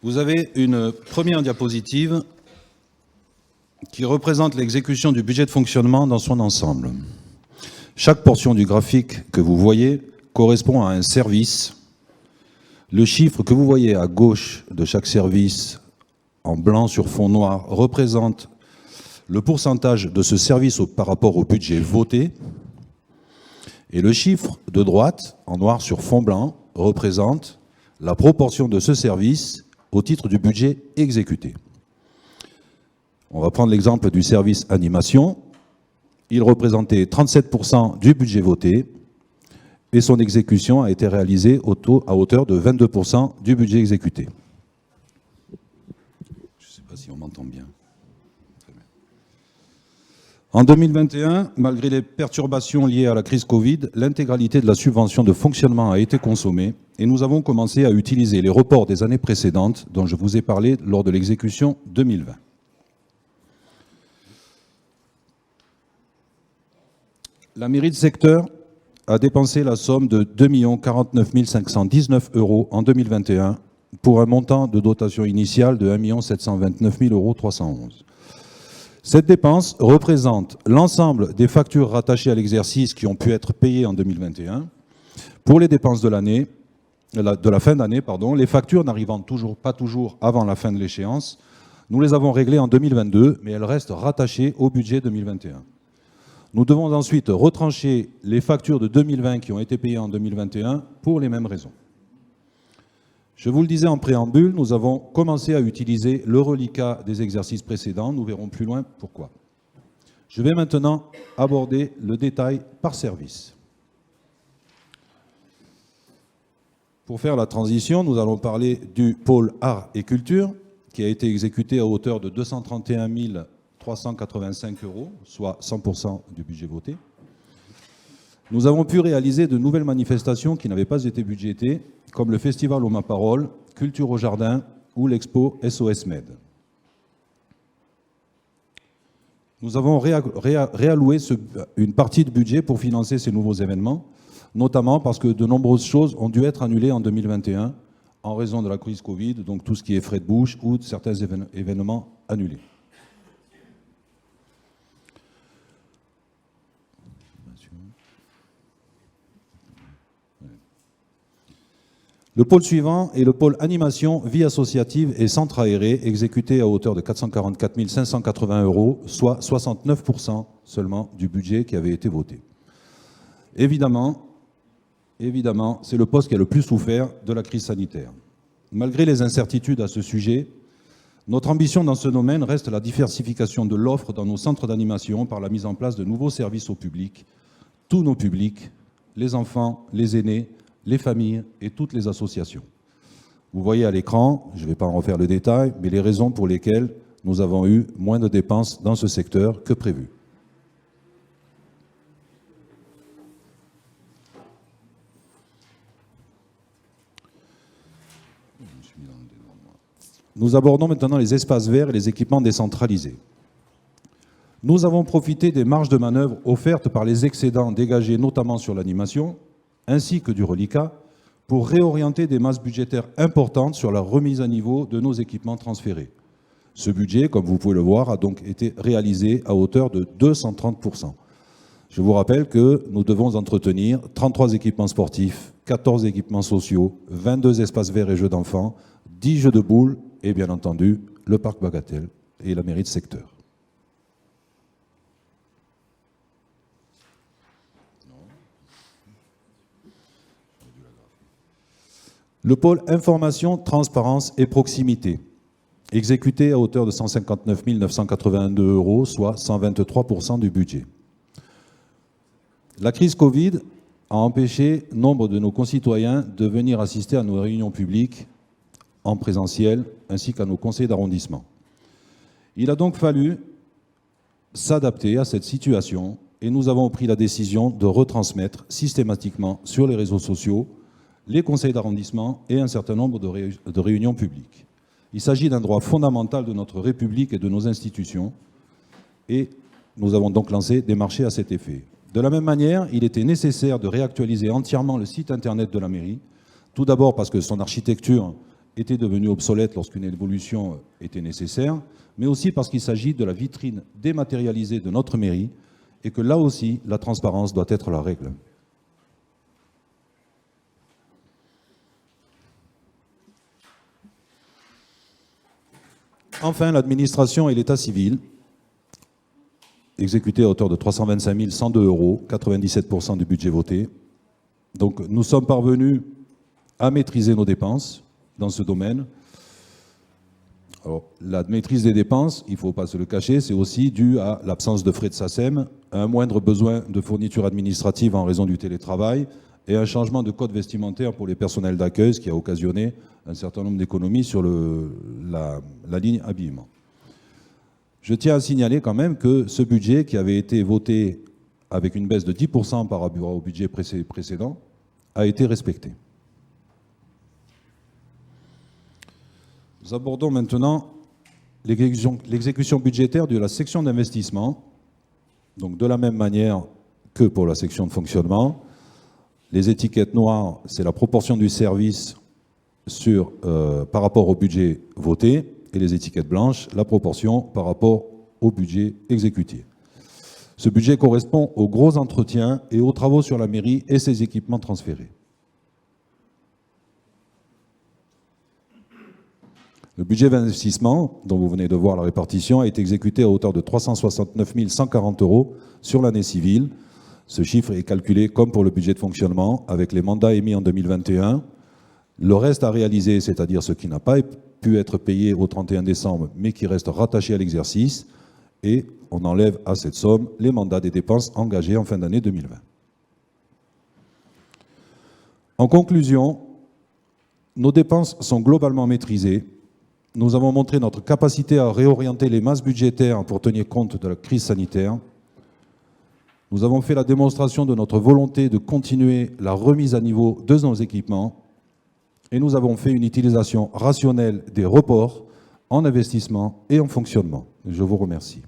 Vous avez une première diapositive qui représente l'exécution du budget de fonctionnement dans son ensemble. Chaque portion du graphique que vous voyez correspond à un service. Le chiffre que vous voyez à gauche de chaque service, en blanc sur fond noir, représente le pourcentage de ce service par rapport au budget voté. Et le chiffre de droite, en noir sur fond blanc, représente la proportion de ce service au titre du budget exécuté. On va prendre l'exemple du service animation. Il représentait 37% du budget voté et son exécution a été réalisée à hauteur de 22% du budget exécuté. Je ne sais pas si on m'entend bien. En 2021, malgré les perturbations liées à la crise Covid, l'intégralité de la subvention de fonctionnement a été consommée et nous avons commencé à utiliser les reports des années précédentes dont je vous ai parlé lors de l'exécution 2020. La mairie de secteur a dépensé la somme de 2 049 519 € en 2021 pour un montant de dotation initiale de 1 729 311 €. Cette dépense représente l'ensemble des factures rattachées à l'exercice qui ont pu être payées en 2021. Pour les dépenses de la fin d'année, les factures n'arrivant pas toujours avant la fin de l'échéance, nous les avons réglées en 2022, mais elles restent rattachées au budget 2021. Nous devons ensuite retrancher les factures de 2020 qui ont été payées en 2021 pour les mêmes raisons. Je vous le disais en préambule, nous avons commencé à utiliser le reliquat des exercices précédents. Nous verrons plus loin pourquoi. Je vais maintenant aborder le détail par service. Pour faire la transition, nous allons parler du pôle art et culture qui a été exécuté à hauteur de 231 385 €, soit 100% du budget voté. Nous avons pu réaliser de nouvelles manifestations qui n'avaient pas été budgétées, comme le Festival au Ma Parole, Culture au Jardin ou l'Expo SOS Med. Nous avons réalloué une partie de budget pour financer ces nouveaux événements, notamment parce que de nombreuses choses ont dû être annulées en 2021 en raison de la crise Covid, donc tout ce qui est frais de bouche ou de certains événements annulés. Le pôle suivant est le pôle animation, vie associative et centre aéré, exécuté à hauteur de 444 580 €, soit 69% seulement du budget qui avait été voté. Évidemment, c'est le poste qui a le plus souffert de la crise sanitaire. Malgré les incertitudes à ce sujet, notre ambition dans ce domaine reste la diversification de l'offre dans nos centres d'animation par la mise en place de nouveaux services au public, tous nos publics, les enfants, les aînés, les familles et toutes les associations. Vous voyez à l'écran, je ne vais pas en refaire le détail, mais les raisons pour lesquelles nous avons eu moins de dépenses dans ce secteur que prévu. Nous abordons maintenant les espaces verts et les équipements décentralisés. Nous avons profité des marges de manœuvre offertes par les excédents dégagés notamment sur l'animation, ainsi que du reliquat, pour réorienter des masses budgétaires importantes sur la remise à niveau de nos équipements transférés. Ce budget, comme vous pouvez le voir, a donc été réalisé à hauteur de 230%. Je vous rappelle que nous devons entretenir 33 équipements sportifs, 14 équipements sociaux, 22 espaces verts et jeux d'enfants, 10 jeux de boules et bien entendu le parc Bagatelle et la mairie de secteur. Le pôle information, transparence et proximité, exécuté à hauteur de 159 982 €, soit 123% du budget. La crise Covid a empêché nombre de nos concitoyens de venir assister à nos réunions publiques en présentiel, ainsi qu'à nos conseils d'arrondissement. Il a donc fallu s'adapter à cette situation et nous avons pris la décision de retransmettre systématiquement sur les réseaux sociaux les conseils d'arrondissement et un certain nombre de réunions publiques. Il s'agit d'un droit fondamental de notre République et de nos institutions et nous avons donc lancé des marchés à cet effet. De la même manière, il était nécessaire de réactualiser entièrement le site internet de la mairie, tout d'abord parce que son architecture était devenue obsolète lorsqu'une évolution était nécessaire, mais aussi parce qu'il s'agit de la vitrine dématérialisée de notre mairie et que là aussi, la transparence doit être la règle. Enfin, l'administration et l'état civil, exécutés à hauteur de 325 102 €, 97% du budget voté. Donc nous sommes parvenus à maîtriser nos dépenses dans ce domaine. Alors, la maîtrise des dépenses, il ne faut pas se le cacher, c'est aussi dû à l'absence de frais de SACEM, à un moindre besoin de fournitures administratives en raison du télétravail et un changement de code vestimentaire pour les personnels d'accueil, ce qui a occasionné un certain nombre d'économies sur la ligne habillement. Je tiens à signaler quand même que ce budget, qui avait été voté avec une baisse de 10% par rapport au budget précédent, a été respecté. Nous abordons maintenant l'exécution budgétaire de la section d'investissement. Donc de la même manière que pour la section de fonctionnement, les étiquettes noires, c'est la proportion du service par rapport au budget voté, et les étiquettes blanches, la proportion par rapport au budget exécuté. Ce budget correspond aux gros entretiens et aux travaux sur la mairie et ses équipements transférés. Le budget d'investissement, dont vous venez de voir la répartition, a été exécuté à hauteur de 369 140 € sur l'année civile. Ce chiffre est calculé comme pour le budget de fonctionnement, avec les mandats émis en 2021. Le reste à réaliser, c'est-à-dire ce qui n'a pas pu être payé au 31 décembre, mais qui reste rattaché à l'exercice, et on enlève à cette somme les mandats des dépenses engagées en fin d'année 2020. En conclusion, nos dépenses sont globalement maîtrisées. Nous avons montré notre capacité à réorienter les masses budgétaires pour tenir compte de la crise sanitaire. Nous avons fait la démonstration de notre volonté de continuer la remise à niveau de nos équipements et nous avons fait une utilisation rationnelle des reports en investissement et en fonctionnement. Je vous remercie.